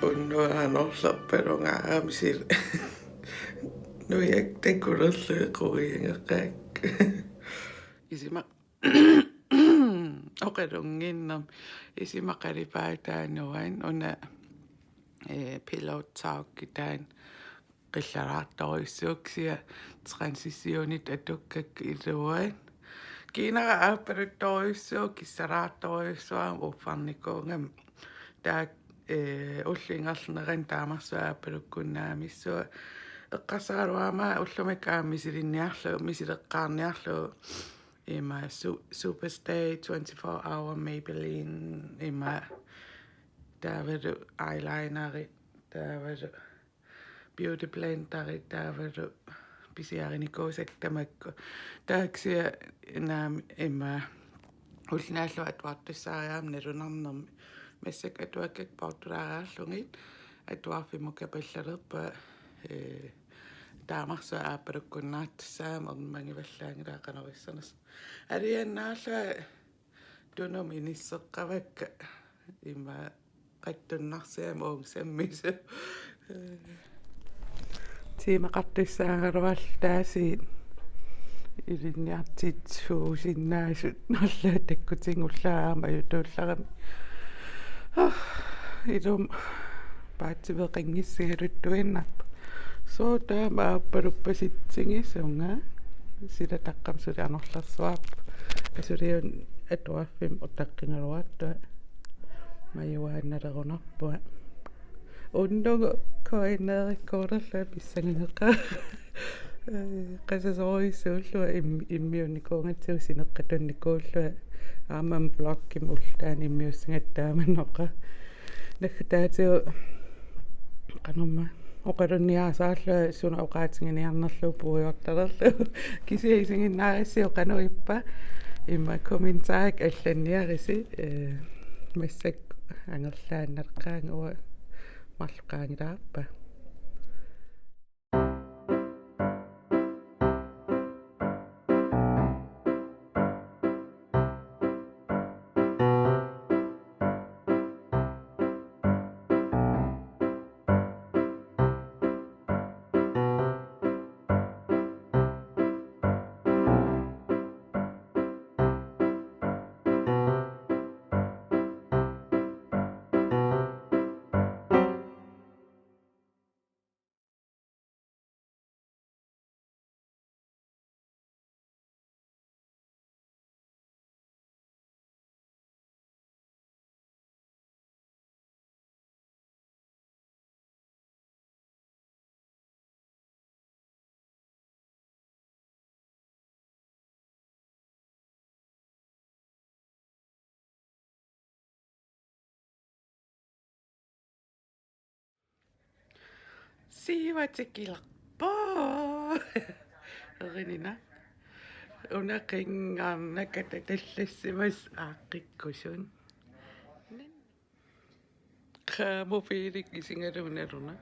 unnuanorlerpalungaamisir nuiak takullerluequriangeqqaak isima oqalunginnam isimaqalipaaataanuan una pilotsaukkitaan qillaraartorissuuksia transitionit atukkak iluan kiinara aapaluttorissuuk kissaraartorissuam uffarnikuungam taak уллингаллернеран таамарсуааппалуккуннаамиссуа эққарсаруама уллумакааммисилинниарлу мисилеққарниарлу има Superstay 24 hour Maybelline има таавалу eyeliner таавалу beauty blender таавалу писиариникуусаттамакку тааксиа наам има уллинааллу атуартиссаариаам налунарнерми мессак атуаккак портулаараарлугит атуарфимукапаллалерпа таамарса ааппалуккуннаартассаама ермангиваллаангилаақанерissернас алианнаалла тунум иниссеққавакка има қаттуннарсиама унгсаммису тимақартиссаагалервал таасиит илинниартит суусиннаасут налла таккутингуллааама ютуулларами идум паатсивеқингиссигалуттуиннарп соотаама ааппалуппаситсигисунга силатаққамсули анерлэрсуаап асулиун атуаффим оттаққингалуааттуа маюаанналерунарпуа уннугу коинериккоорерлаа писсангинеққа qasasoriissuullua immiunikuungatsiu sineqqatunnikууллua aamam blogkim ullaani immiussingattaamannoqa naktaatigu qanorma oqalunniaasaarlua suna oqaatinginiarnerlu puuyortalerlu kisiisinginnaarissiu qanuippa imma kommentaarik allanniarisi massak angerlaannalqaangua marluqaangilaarpa Siivatikillerpo erinina unaqingaarnakatatallassumas aaqqikkusun qaamufiilik isingaluunaluna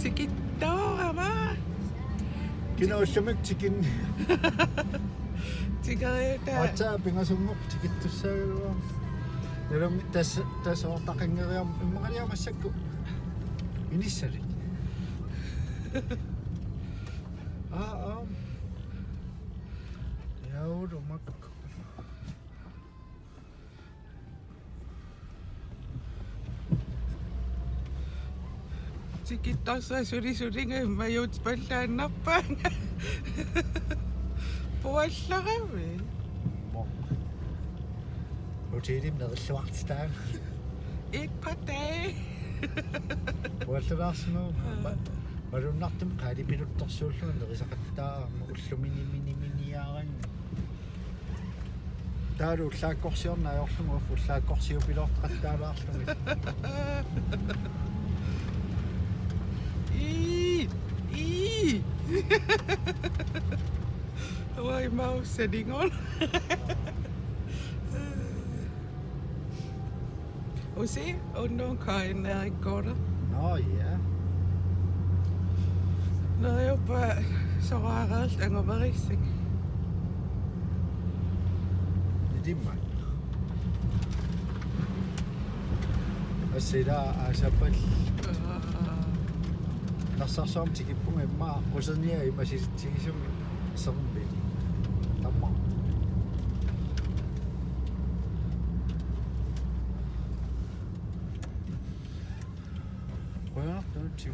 Tikittorama. Kinaussamik tikin. Tigareta. Atsa pingasungok tikittussaagua. Nerum tässä ortaqangeriam immaqaliamassakku. Inissari. Jaurumakku. Tikittossa suri majut paltaannappanga. Puallaravi. Hotellim nerilluartistaan. Et par dage. Puallararsnu. Malunnartum qaalipiluttorsuulluun nerisaqattaa ulluminiminiarang. Taalu ullaakkorsiornaajorlumu ullaakkorsiupiloortaqattaalaarlumi. Why mouse setting on? Se, undom kajen er ikke godt. Nå ja. Nå, jeg bare så rart, at jeg var rigtig. Det er mig. Og se der, altså på når så som til at bruge mig, og så nær i mig sidste ting som lidt. Der må. Prøv at du til.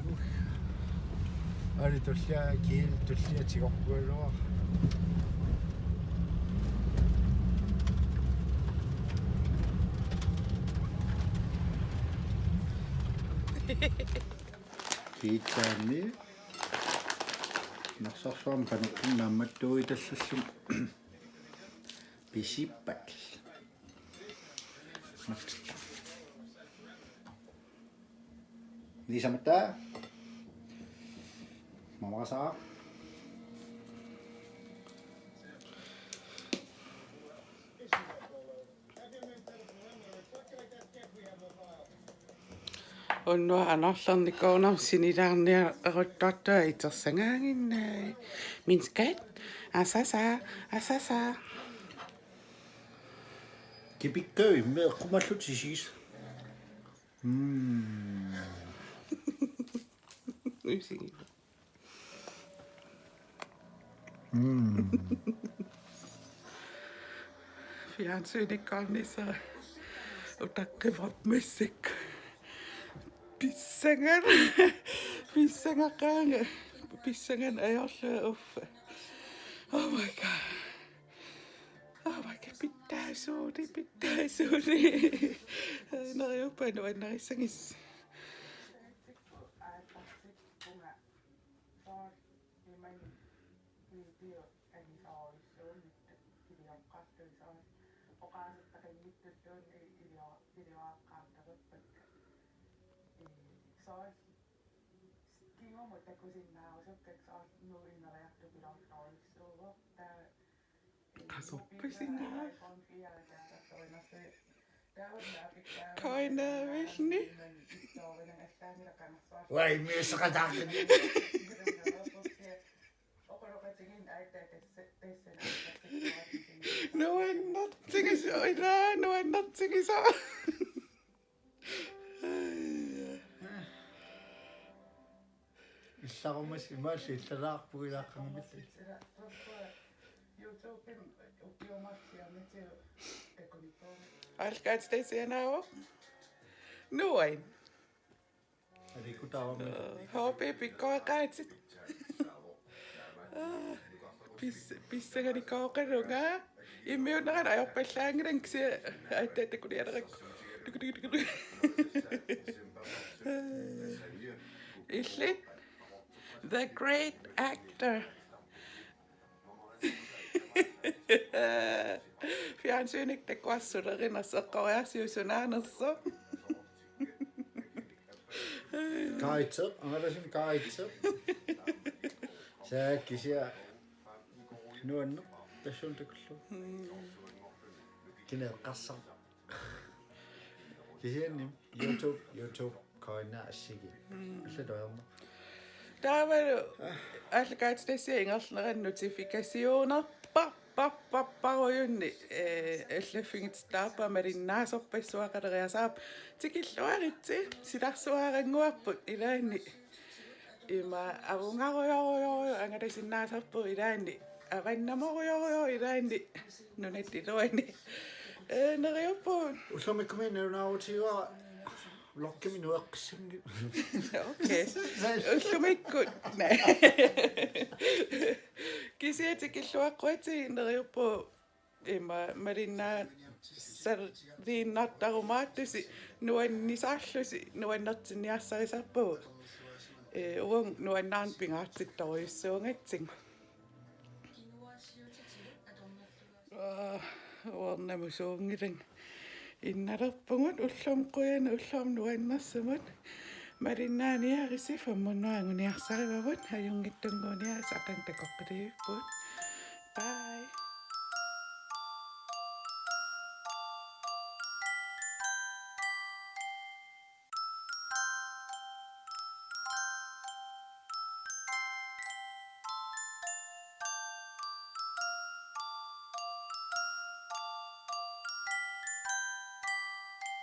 Og det tullia kiel tullia til opgører. Kiittäni. Narsarsuam panukkin nammattui tassum pisippat. Niin samattaa. Mama saa. On nu Andersen går om sinidarnia røddotter i tersangangen. Min skat. Asasa. Kipikköy med kumallut siis. Fjernsyn ikke godt nisser. Og der griber op musik. Pissangan er også oppe. Oh my god. Pitää suuri. No jopa no en naisangis. Kasoppisinaa. Kainäävisni. Vai mies katakin. No en natsigis oiraa, no en natsigis Issarumas imalli illalaarpugilaaqarmilli. Alkaat sitä siellä noin. Eli kutaava. Hope pikkoa kaitsit. Pissäkäni kaukarungaa. Imme on näin ajoppelläängirenksi. Äitteette kun tiedätkö. Islit. The great actor. Fjernsynet det kuassuuderinnassa koeasiusunäänassa. Kaitse, angalasin kaitse. Sääkkisiä. Nuonno, tässä on tekullu. Kine kassa. Kisiä niin YouTube kainaa asiakin. Se toivon. Der var jo alligaat tässä engelskeren notifikationer. Parojunni allafingit taapa marinnaasoppissuaqaleriasaap tikilluaritsi silarsuaranguarput ilaanni ima avungarujorujoru angalasinnaasarpu ilaanni arannamorujorujo ilaanni nunattiluani neriuppuun Ullumikkuminnunautiua lokkiminnuaqsingi. okei ullumikkut nej kisiatikilluaqquati neriuppu ima marinnaa sardiinnattarumaattusi nuannisaallusi nuannertinniassariserpu uung nuannaan pingaartittoriussuungatsing uornamusuungilang innalerpungut ullum quyan ullum nuannersumun marinnaaniarisi fammunnuanguniarsarivavut ajungittunguuniaris aqantakoqqilivipput bye